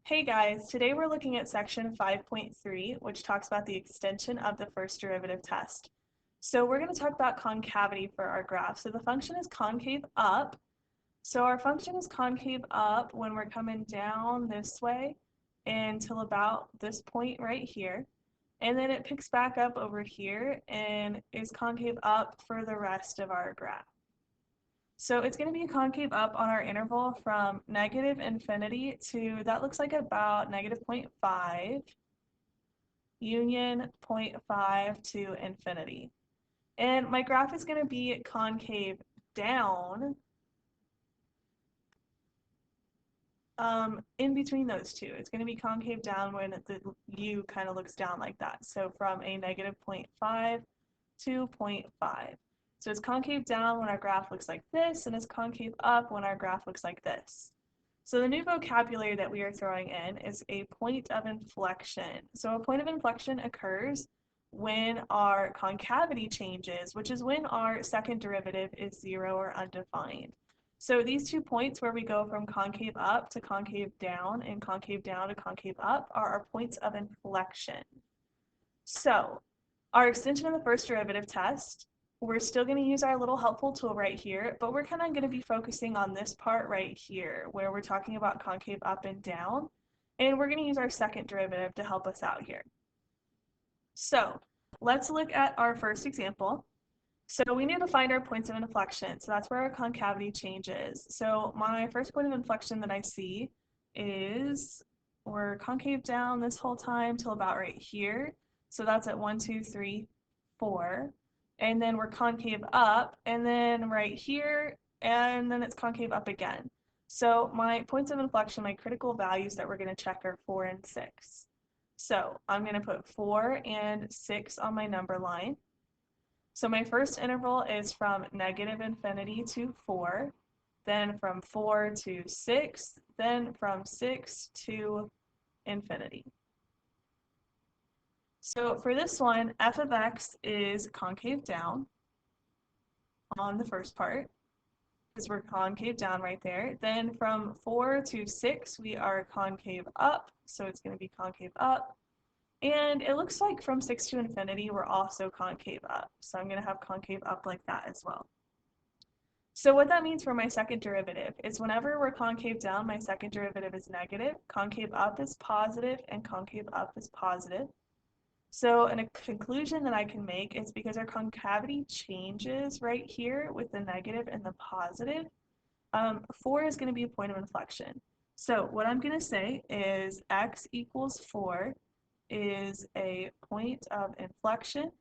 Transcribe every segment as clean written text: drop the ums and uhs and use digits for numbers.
Hey guys, today we're looking at section 5.3, which talks about the extension of the first derivative test. So we're going to talk about concavity for our graph. So the function is concave up. So our function is concave up when we're coming down this way until about this point right here. And then it picks back up over here and is concave up for the rest of our graph. So it's going to be concave up on our interval from negative infinity to, that looks like about negative 0.5, union 0.5 to infinity. And my graph is going to be concave down in between those two. It's going to be concave down when the u kind of looks down like that. So from a negative 0.5 to 0.5. So it's concave down when our graph looks like this, and it's concave up when our graph looks like this. So the new vocabulary that we are throwing in is a point of inflection. So a point of inflection occurs when our concavity changes, which is when our second derivative is 0 or undefined. So these 2 points where we go from concave up to concave down and concave down to concave up are our points of inflection. So our extension of the first derivative test, we're still going to use our little helpful tool right here, but we're kind of going to be focusing on this part right here where we're talking about concave up and down, and we're going to use our second derivative to help us out here. So let's look at our first example. So we need to find our points of inflection. So that's where our concavity changes. So my first point of inflection that I see is we're concave down this whole time till about right here. So that's at 1, 2, 3, 4. And then we're concave up, and then right here, and then it's concave up again. So my points of inflection, my critical values that we're going to check are 4 and 6. So I'm going to put 4 and 6 on my number line. So my first interval is from negative infinity to 4, then from 4 to 6, then from 6 to infinity. So for this one, f of x is concave down on the first part, because we're concave down right there. Then from 4 to 6, we are concave up, so it's going to be concave up. And it looks like from 6 to infinity, we're also concave up. So I'm going to have concave up like that as well. So what that means for my second derivative is whenever we're concave down, my second derivative is negative, concave up is positive, and concave up is positive. So a conclusion that I can make is because our concavity changes right here with the negative and the positive, 4 is going to be a point of inflection. So what I'm going to say is x equals 4 is a point of inflection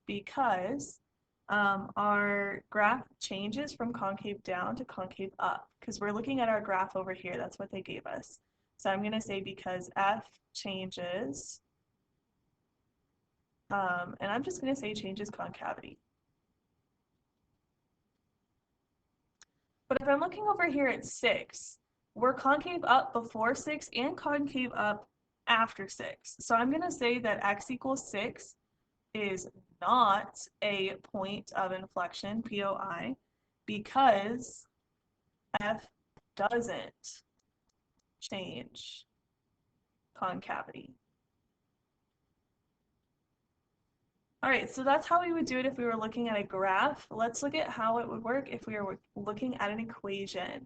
because our graph changes from concave down to concave up because we're looking at our graph over here. That's what they gave us. So I'm going to say because f changes, and I'm just going to say changes concavity. But if I'm looking over here at 6, we're concave up before 6 and concave up after 6. So I'm going to say that x equals 6 is not a point of inflection, POI, because f doesn't change concavity. All right, so that's how we would do it if we were looking at a graph. Let's look at how it would work if we were looking at an equation.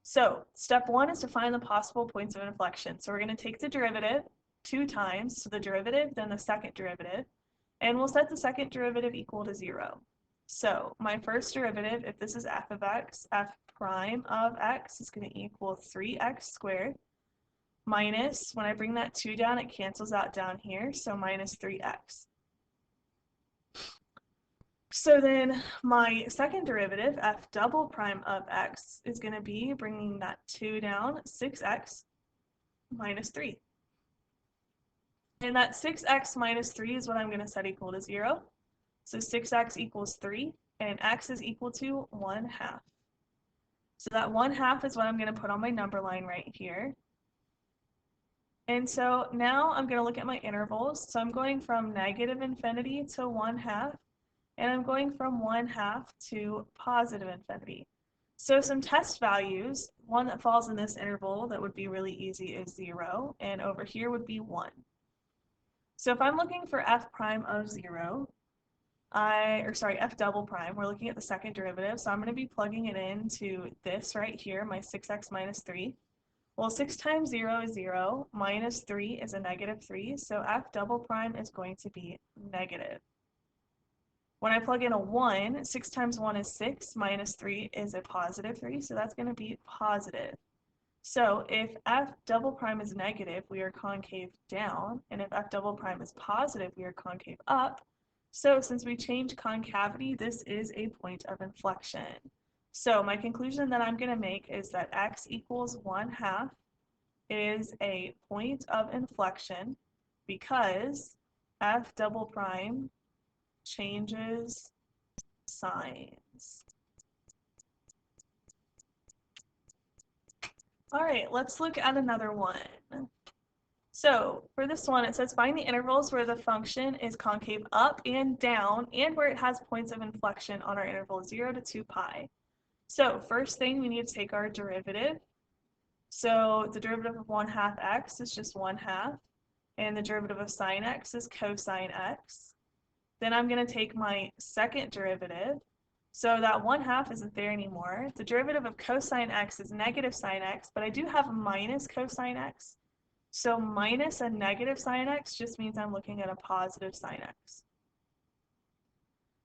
So step 1 is to find the possible points of inflection. So we're going to take the derivative 2 times, so the derivative, then the second derivative, and we'll set the second derivative equal to 0. So my first derivative, if this is f of x, f prime of x is going to equal 3x squared minus, when I bring that 2 down, it cancels out down here, so minus 3x. So then my second derivative, f double prime of x, is going to be bringing that 2 down, 6x minus 3. And that 6x minus 3 is what I'm going to set equal to 0. So 6x equals 3, and x is equal to 1/2. So that 1/2 is what I'm going to put on my number line right here. And so now I'm going to look at my intervals. So I'm going from negative infinity to 1/2. And I'm going from 1/2 to positive infinity. So some test values, one that falls in this interval that would be really easy is 0, and over here would be 1. So if I'm looking for f prime of 0, f double prime, we're looking at the second derivative, so I'm going to be plugging it into this right here, my 6x minus 3. Well, 6 times 0 is 0, minus 3 is a negative 3, so f double prime is going to be negative. When I plug in a 1, 6 times 1 is 6, minus 3 is a positive 3, so that's going to be positive. So if f double prime is negative, we are concave down, and if f double prime is positive, we are concave up. So since we changed concavity, this is a point of inflection. So my conclusion that I'm going to make is that x equals 1/2 is a point of inflection because f double prime changes signs. All right, let's look at another one. So for this one, it says find the intervals where the function is concave up and down and where it has points of inflection on our interval 0 to 2 pi. So first thing, we need to take our derivative. So the derivative of 1/2 x is just 1/2, and the derivative of sine x is cosine x. Then I'm going to take my second derivative. So that 1/2 isn't there anymore. The derivative of cosine x is negative sine x, but I do have minus cosine x. So minus a negative sine x just means I'm looking at a positive sine x.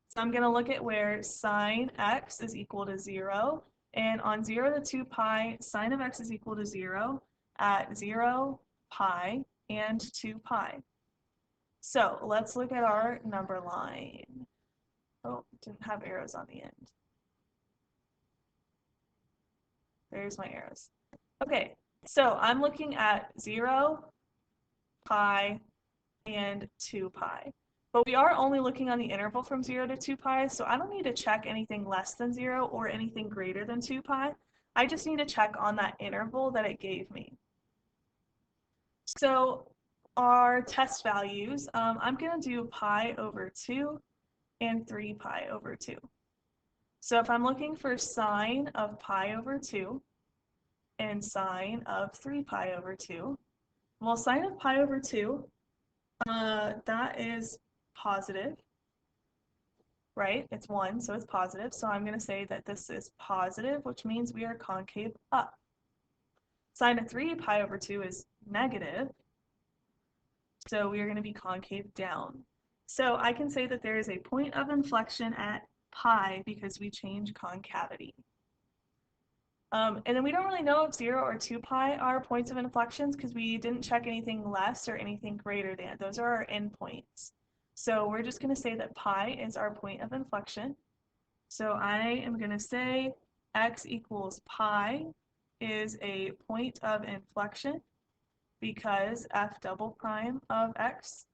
So I'm going to look at where sine x is equal to 0. And on 0 to 2 pi, sine of x is equal to 0 at 0, pi, and 2 pi. So let's look at our number line. Oh, didn't have arrows on the end. There's my arrows. Okay, so I'm looking at 0, pi, and 2 pi. But we are only looking on the interval from 0 to 2 pi, so I don't need to check anything less than 0 or anything greater than 2 pi. I just need to check on that interval that it gave me. So our test values, I'm going to do pi over 2 and 3 pi over 2. So if I'm looking for sine of pi over 2 and sine of 3 pi over 2, well, sine of pi over 2, that is positive, right? It's 1, so it's positive. So I'm going to say that this is positive, which means we are concave up. Sine of 3 pi over 2 is negative, so we are going to be concave down. So I can say that there is a point of inflection at pi because we change concavity. And then we don't really know if 0 or 2 pi are points of inflections because we didn't check anything less or anything greater than. Those are our endpoints. So we're just going to say that pi is our point of inflection. So I am going to say x equals pi is a point of inflection because f double prime of x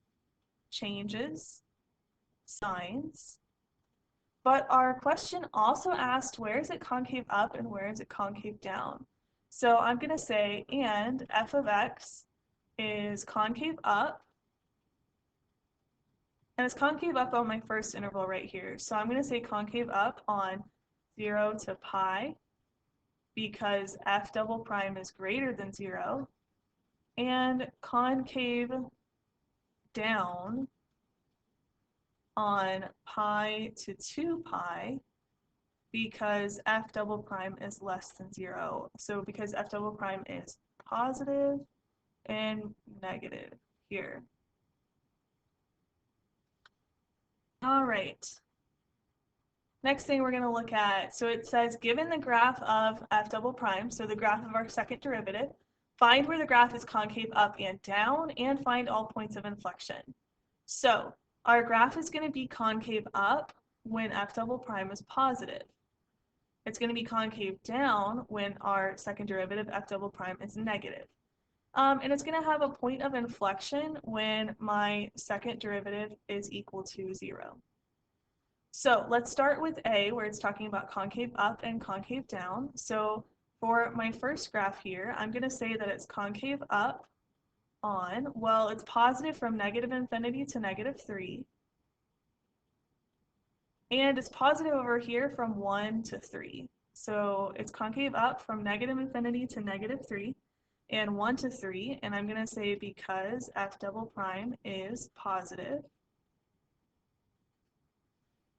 changes signs. But our question also asked where is it concave up and where is it concave down. So I'm going to say and f of x is concave up, and it's concave up on my first interval right here. So I'm going to say concave up on 0 to pi because f double prime is greater than 0, and concave down on pi to 2 pi because f double prime is less than 0. So because f double prime is positive and negative here. All right. Next thing we're going to look at, so it says given the graph of f double prime, so the graph of our second derivative, find where the graph is concave up and down and find all points of inflection. So our graph is going to be concave up when f double prime is positive. It's going to be concave down when our second derivative f double prime is negative. And it's going to have a point of inflection when my second derivative is equal to 0. So let's start with A, where it's talking about concave up and concave down. So for my first graph here, I'm going to say that it's concave up on, well, it's positive from negative infinity to negative 3. And it's positive over here from 1 to 3. So it's concave up from negative infinity to negative 3 and 1 to 3. And I'm going to say because f double prime is positive.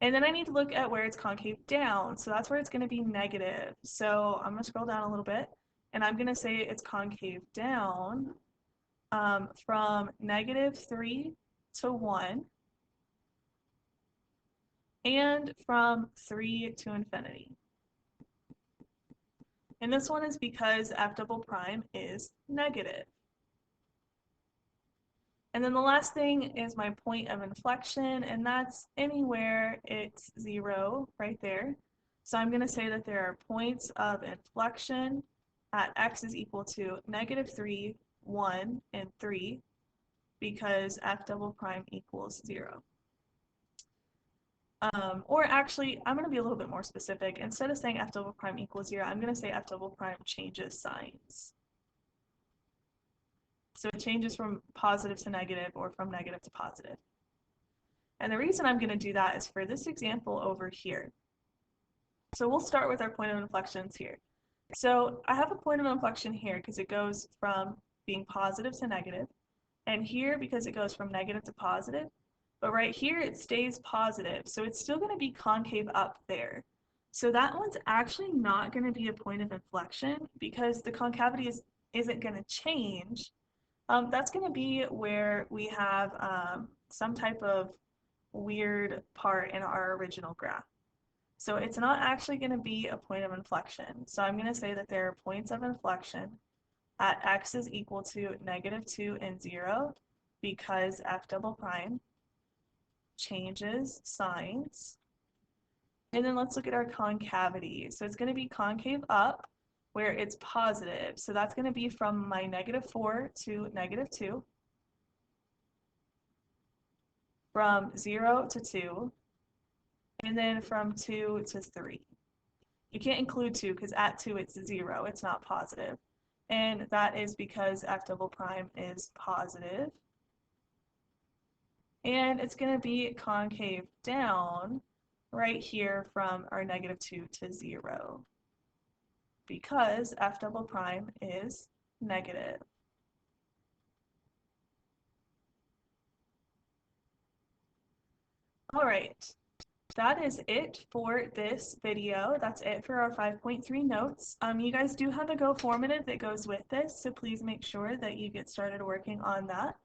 And then I need to look at where it's concave down. So that's where it's going to be negative. So I'm going to scroll down a little bit. And I'm going to say it's concave down from negative 3 to 1. And from 3 to infinity. And this one is because f double prime is negative. And then the last thing is my point of inflection, and that's anywhere it's 0 right there. So I'm going to say that there are points of inflection at x is equal to negative 3, 1, and 3 because f double prime equals 0. Or actually, I'm going to be a little bit more specific. Instead of saying f double prime equals 0, I'm going to say f double prime changes signs. So it changes from positive to negative or from negative to positive. And the reason I'm going to do that is for this example over here. So we'll start with our point of inflections here. So I have a point of inflection here because it goes from being positive to negative, and here because it goes from negative to positive. But right here it stays positive, so it's still going to be concave up there. So that one's actually not going to be a point of inflection because the concavity isn't going to change. That's going to be where we have some type of weird part in our original graph. So it's not actually going to be a point of inflection. So I'm going to say that there are points of inflection at x is equal to negative 2 and 0 because f double prime changes signs. And then let's look at our concavity. So it's going to be concave up where it's positive. So that's going to be from my negative 4 to negative 2, from 0 to 2, and then from 2 to 3. You can't include 2 because at 2 it's 0, it's not positive. And that is because f double prime is positive. And it's going to be concave down right here from our negative 2 to 0 because f double prime is negative. All right, that is it for this video. That's it for our 5.3 notes. You guys do have a Go formative that goes with this, so please make sure that you get started working on that.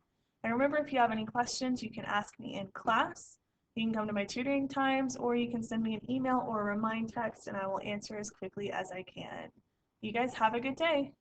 And remember, if you have any questions, you can ask me in class. You can come to my tutoring times, or you can send me an email or a remind text, and I will answer as quickly as I can. You guys have a good day.